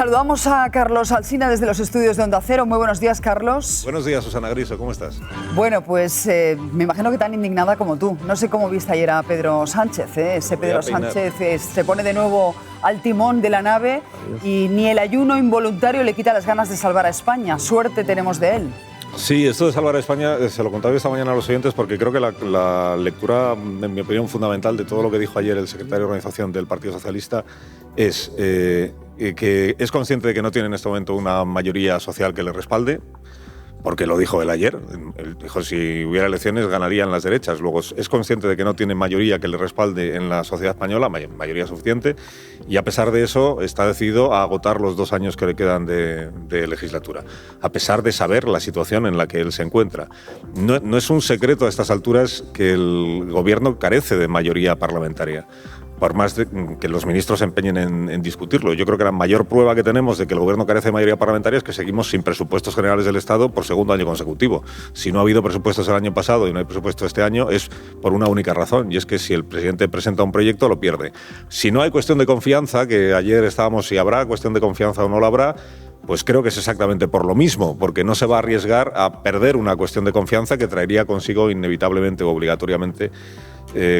Saludamos a Carlos Alsina desde los estudios de Onda Cero. Muy buenos días, Carlos. Buenos días, Susana Griso, ¿cómo estás? Bueno, pues me imagino que tan indignada como tú. No sé cómo viste ayer a Pedro Sánchez. Ese Pedro Sánchez se pone de nuevo al timón de la nave y ni el ayuno involuntario le quita las ganas de salvar a España. Suerte tenemos de él. Sí, esto de salvar a España se lo contaba esta mañana a los oyentes porque creo que la lectura, en mi opinión, fundamental de todo lo que dijo ayer el secretario de Organización del Partido Socialista es que es consciente de que no tiene en este momento una mayoría social que le respalde, porque lo dijo él ayer. Él dijo si hubiera elecciones ganarían las derechas. Luego es consciente de que no tiene mayoría que le respalde en la sociedad española, mayoría suficiente, y a pesar de eso está decidido a agotar los 2 años que le quedan de legislatura, a pesar de saber la situación en la que él se encuentra. No es un secreto a estas alturas que el gobierno carece de mayoría parlamentaria, por más que los ministros se empeñen en discutirlo. Yo creo que la mayor prueba que tenemos de que el gobierno carece de mayoría parlamentaria es que seguimos sin presupuestos generales del Estado por segundo año consecutivo. Si no ha habido presupuestos el año pasado y no hay presupuesto este año es por una única razón, y es que si el presidente presenta un proyecto lo pierde. Si no hay cuestión de confianza, que ayer estábamos si habrá cuestión de confianza o no la habrá, pues creo que es exactamente por lo mismo, porque no se va a arriesgar a perder una cuestión de confianza que traería consigo inevitablemente o obligatoriamente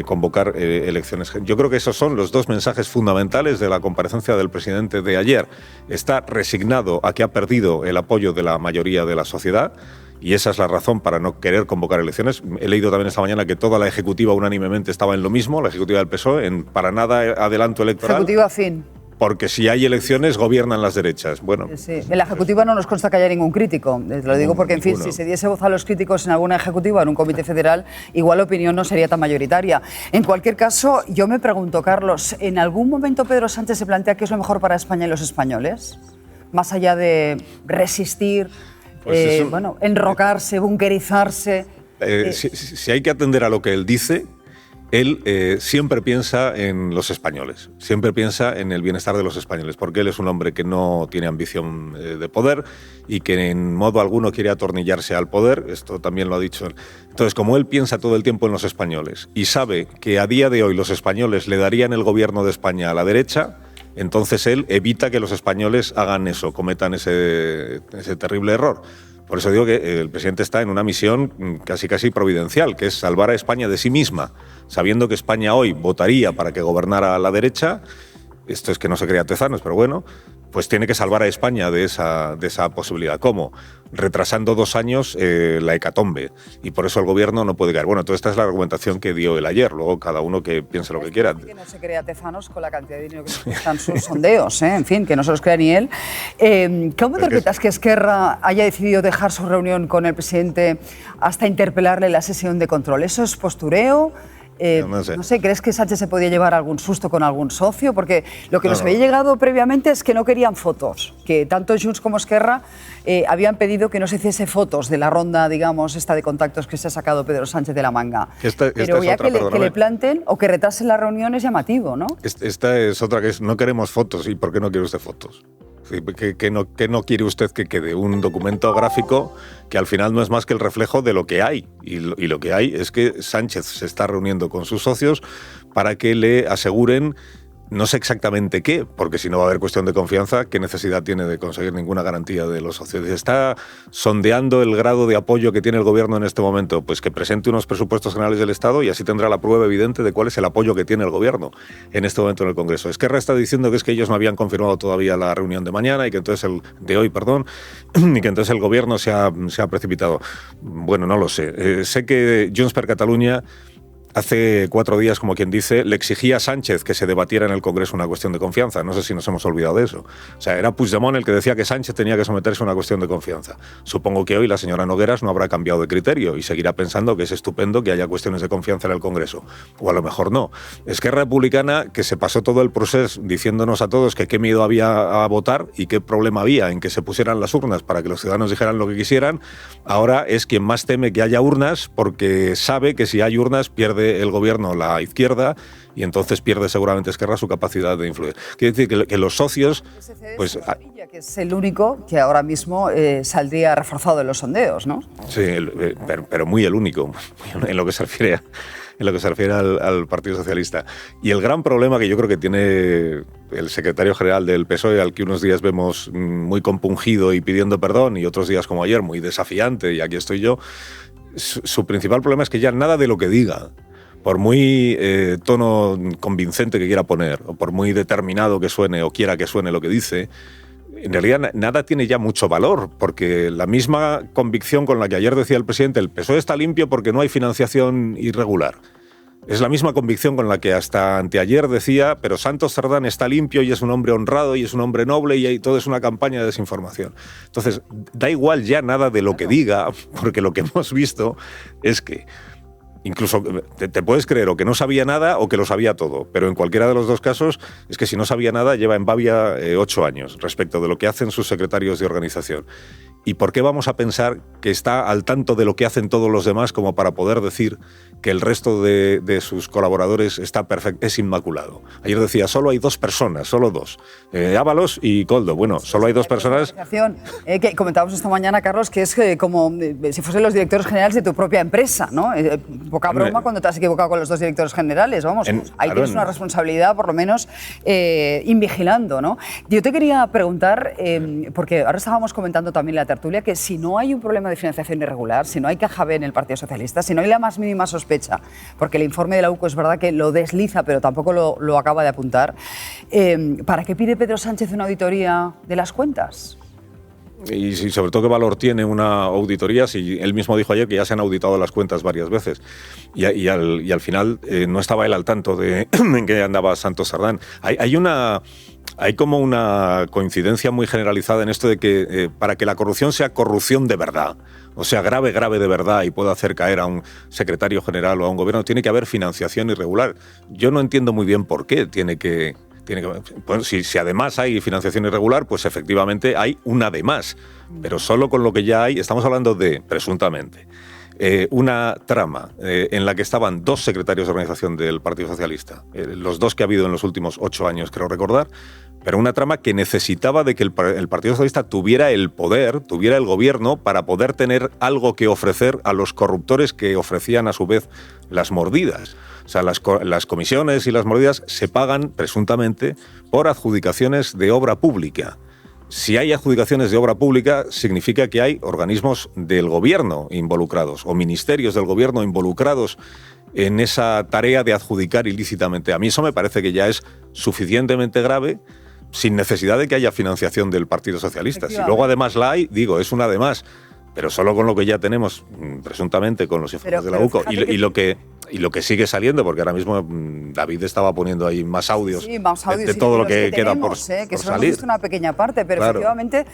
convocar elecciones. Yo creo que esos son los 2 mensajes fundamentales de la comparecencia del presidente de ayer. Está resignado a que ha perdido el apoyo de la mayoría de la sociedad, y esa es la razón para no querer convocar elecciones. He leído también esta mañana que toda la ejecutiva unánimemente estaba en lo mismo, la ejecutiva del PSOE, en para nada adelanto electoral. Ejecutiva fin. Porque si hay elecciones, gobiernan las derechas. Bueno, sí. En la ejecutiva no nos consta que haya ningún crítico. Te lo digo porque, en fin, si se diese voz a los críticos en alguna ejecutiva, en un comité federal, igual la opinión no sería tan mayoritaria. En cualquier caso, yo me pregunto, Carlos, ¿en algún momento Pedro Sánchez se plantea qué es lo mejor para España y los españoles? Más allá de resistir, enrocarse, bunkerizarse. Si hay que atender a lo que él dice, él siempre piensa en los españoles, siempre piensa en el bienestar de los españoles, porque él es un hombre que no tiene ambición de poder y que en modo alguno quiere atornillarse al poder, esto también lo ha dicho. Entonces, como él piensa todo el tiempo en los españoles y sabe que a día de hoy los españoles le darían el gobierno de España a la derecha, entonces él evita que los españoles hagan eso, cometan ese terrible error. Por eso digo que el presidente está en una misión casi providencial, que es salvar a España de sí misma, sabiendo que España hoy votaría para que gobernara a la derecha. Esto es que no se crea Tezanos, pero bueno, pues tiene que salvar a España de esa posibilidad. ¿Cómo? Retrasando 2 años la hecatombe. Y por eso el gobierno no puede caer. Bueno, toda esta es la argumentación que dio él ayer. Luego cada uno que piense lo que quiera. Que no se crea Tezanos con la cantidad de dinero que cuestan sus sondeos, en fin, que no se los crea ni él. ¿Cómo interpretas que Esquerra haya decidido dejar su reunión con el presidente hasta interpelarle en la sesión de control? ¿Eso es postureo? No sé, ¿crees que Sánchez se podía llevar algún susto con algún socio? Porque lo que nos había llegado previamente es que no querían fotos, que tanto Junts como Esquerra habían pedido que no se hiciese fotos de la ronda, digamos, esta de contactos que se ha sacado Pedro Sánchez de la manga. Pero ya que le planten o que retrasen la reunión es llamativo, ¿no? Esta es otra que es, no queremos fotos. ¿Y por qué no quiere usted fotos? ¿Qué no quiere usted que quede? Un documento gráfico que al final no es más que el reflejo de lo que hay. Y lo que hay es que Sánchez se está reuniendo con sus socios para que le aseguren, no sé exactamente qué, porque si no va a haber cuestión de confianza, ¿qué necesidad tiene de conseguir ninguna garantía de los socios? ¿Está sondeando el grado de apoyo que tiene el gobierno en este momento? Pues que presente unos presupuestos generales del Estado y así tendrá la prueba evidente de cuál es el apoyo que tiene el gobierno en este momento en el Congreso. Esquerra está diciendo que es que ellos no habían confirmado todavía la reunión de mañana y que entonces y que entonces el gobierno se ha precipitado. Bueno, no lo sé. Sé que Junts per Catalunya hace 4 días, como quien dice, le exigía a Sánchez que se debatiera en el Congreso una cuestión de confianza. No sé si nos hemos olvidado de eso. O sea, era Puigdemont el que decía que Sánchez tenía que someterse a una cuestión de confianza. Supongo que hoy la señora Nogueras no habrá cambiado de criterio y seguirá pensando que es estupendo que haya cuestiones de confianza en el Congreso. O a lo mejor no. Esquerra Republicana, que se pasó todo el proceso diciéndonos a todos que qué miedo había a votar y qué problema había en que se pusieran las urnas para que los ciudadanos dijeran lo que quisieran, ahora es quien más teme que haya urnas porque sabe que si hay urnas pierde el gobierno la izquierda y entonces pierde seguramente Esquerra su capacidad de influir. Quiere decir que los socios... pues que es el único que ahora mismo saldría reforzado en los sondeos, ¿no? Sí, pero muy el único, en lo que se refiere en lo que se refiere al Partido Socialista. Y el gran problema que yo creo que tiene el secretario general del PSOE, al que unos días vemos muy compungido y pidiendo perdón, y otros días como ayer muy desafiante, y aquí estoy yo, su principal problema es que ya nada de lo que diga, por muy tono convincente que quiera poner, o por muy determinado que suene o quiera que suene lo que dice, en realidad nada tiene ya mucho valor, porque la misma convicción con la que ayer decía el presidente, el PSOE está limpio porque no hay financiación irregular. Es la misma convicción con la que hasta anteayer decía, pero Santos Cerdán está limpio y es un hombre honrado y es un hombre noble y todo es una campaña de desinformación. Entonces, da igual ya nada de lo que diga, porque lo que hemos visto es que incluso te puedes creer o que no sabía nada o que lo sabía todo, pero en cualquiera de los dos casos es que si no sabía nada lleva en babia 8 años respecto de lo que hacen sus secretarios de organización. ¿Y por qué vamos a pensar que está al tanto de lo que hacen todos los demás como para poder decir que el resto de sus colaboradores está perfecto, es inmaculado? Ayer decía, solo hay 2 personas, solo 2, Ábalos y Koldo. Bueno, solo hay 2 personas. Que comentábamos esta mañana, Carlos, que es como si fuesen los directores generales de tu propia empresa, ¿no? Poca broma cuando te has equivocado con los 2 directores generales, vamos. Ahí tienes una responsabilidad, por lo menos, invigilando, ¿no? Yo te quería preguntar, porque ahora estábamos comentando también la tertulia, que si no hay un problema de financiación irregular, si no hay caja B en el Partido Socialista, si no hay la más mínima sospecha, porque el informe de la UCO es verdad que lo desliza, pero tampoco lo acaba de apuntar, ¿para qué pide Pedro Sánchez una auditoría de las cuentas? Y sobre todo, ¿qué valor tiene una auditoría si él mismo dijo ayer que ya se han auditado las cuentas varias veces? Y al final no estaba él al tanto de en qué andaba Santos Cerdán. Hay como una coincidencia muy generalizada en esto de que para que la corrupción sea corrupción de verdad, o sea, grave de verdad y pueda hacer caer a un secretario general o a un gobierno, tiene que haber financiación irregular. Yo no entiendo muy bien por qué tiene que pues, si además hay financiación irregular, pues efectivamente hay una de más. Pero solo con lo que ya hay, estamos hablando de, presuntamente, una trama en la que estaban 2 secretarios de organización del Partido Socialista, los 2 que ha habido en los últimos 8 años, creo recordar, pero una trama que necesitaba de que el Partido Socialista tuviera el poder, tuviera el gobierno, para poder tener algo que ofrecer a los corruptores que ofrecían a su vez las mordidas. O sea, las comisiones y las mordidas se pagan, presuntamente, por adjudicaciones de obra pública. Si hay adjudicaciones de obra pública, significa que hay organismos del gobierno involucrados o ministerios del gobierno involucrados en esa tarea de adjudicar ilícitamente. A mí eso me parece que ya es suficientemente grave, sin necesidad de que haya financiación del Partido Socialista. Si luego además la hay, digo, es una de más, pero solo con lo que ya tenemos, presuntamente, con los informes de la UCO y lo que sigue saliendo, porque ahora mismo David estaba poniendo ahí más audios, de todo lo que queda por salir. Que solo hemos visto una pequeña parte, pero claro, efectivamente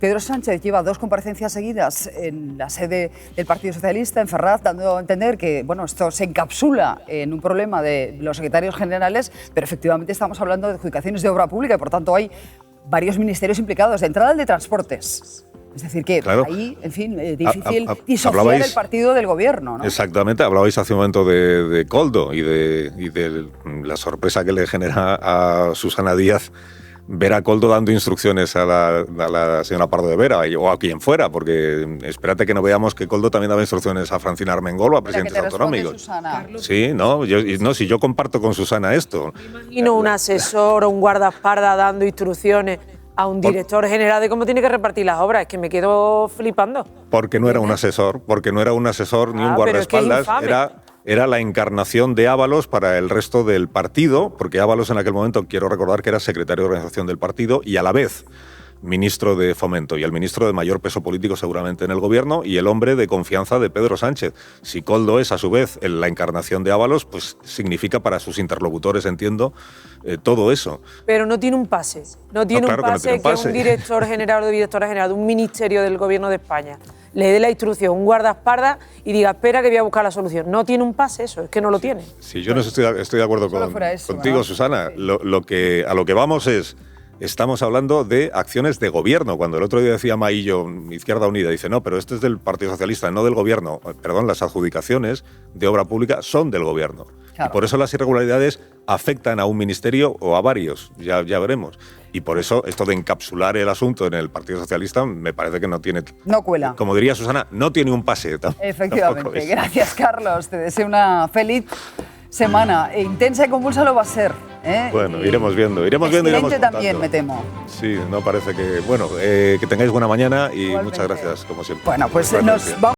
Pedro Sánchez lleva 2 comparecencias seguidas en la sede del Partido Socialista, en Ferraz, dando a entender que bueno, esto se encapsula en un problema de los secretarios generales, pero efectivamente estamos hablando de adjudicaciones de obra pública y por tanto hay varios ministerios implicados, de entrada el de Transportes. Es decir, que claro, ahí, en fin, difícil disociar el partido del gobierno, ¿no? Exactamente, hablabais hace un momento de Koldo y de la sorpresa que le genera a Susana Díaz ver a Koldo dando instrucciones a la señora Pardo de Vera o a quien fuera, porque espérate que no veamos que Koldo también daba instrucciones a Francina Armengol o a presidentes autonómicos. Sí, si yo comparto con Susana esto. Me imagino un asesor o un guardaespaldas dando instrucciones a un director general de cómo tiene que repartir las obras. Es que me quedo flipando. Porque no era un asesor ni un guardaespaldas, era la encarnación de Ábalos para el resto del partido, porque Ábalos en aquel momento, quiero recordar que era secretario de organización del partido y a la vez ministro de Fomento y el ministro de mayor peso político seguramente en el gobierno y el hombre de confianza de Pedro Sánchez. Si Koldo es a su vez la encarnación de Ábalos, pues significa para sus interlocutores, entiendo, todo eso. Pero no tiene un pase. No tiene un pase que un director general o directora general de un ministerio del gobierno de España le dé la instrucción a un guardaespaldas y diga, espera que voy a buscar la solución. No tiene un pase eso, es que no lo tiene. Sí, yo no estoy de acuerdo contigo, ¿no? Susana. A lo que vamos es estamos hablando de acciones de gobierno. Cuando el otro día decía Maillo, Izquierda Unida, dice, no, pero este es del Partido Socialista, no del gobierno. Perdón, las adjudicaciones de obra pública son del gobierno. Claro. Y por eso las irregularidades afectan a un ministerio o a varios, ya veremos. Y por eso esto de encapsular el asunto en el Partido Socialista me parece que no tiene... No cuela. Como diría Susana, no tiene un pase. Efectivamente. Gracias, Carlos. Te deseo una feliz semana. Intensa y convulsa lo va a ser. Bueno, iremos viendo. Iremos también, me temo. Sí, no parece que... Bueno, que tengáis buena mañana y igualmente. Muchas gracias, como siempre. Bueno, pues nos vamos...